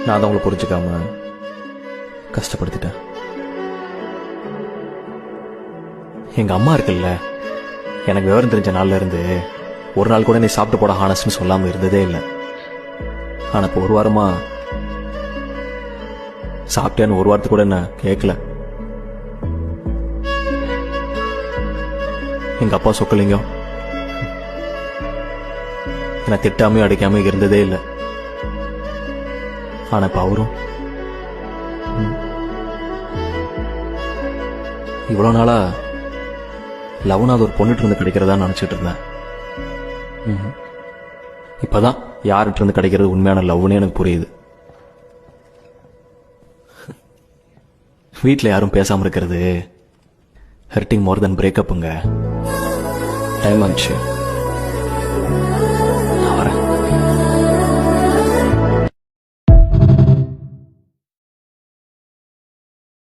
நான் தான் உங்களை புரிஞ்சுக்காம கஷ்டப்படுத்திட்டேன். எங்க அம்மா இருக்குல்ல, எனக்கு விவரம் தெரிஞ்ச நாள்ல இருந்து ஒரு நாள் கூட நீ சாப்பிட்டு போட ஹானஸ்ட்னு சொல்லாம இருந்ததே இல்லை. ஆனா இப்போ ஒரு வாரமா சாப்பிட்டேன்னு ஒரு வாரத்துக்கு கூட என்ன கேட்கல. எங்க அப்பா சொக்கலிங்கம் என்ன திட்டாமையும் அடிக்காம இருந்ததே இல்லை. ஆனா இப்ப அவரும் இவ்வளவு நாளா லவ்னாவது ஒரு பொண்ணுட்டு இருந்து கிடைக்கிறதா நினைச்சிட்டு இருந்தேன். இப்பதான் யார்கிட்ட இருந்து கிடைக்கிறது உண்மையான லவ்னு எனக்கு புரியுது. வீட்டில் யாரும் பேசாம இருக்கிறது ஹர்ட்டிங் மோர் தென் பிரேக்கப்புங்க. டைம் ஆச்சு.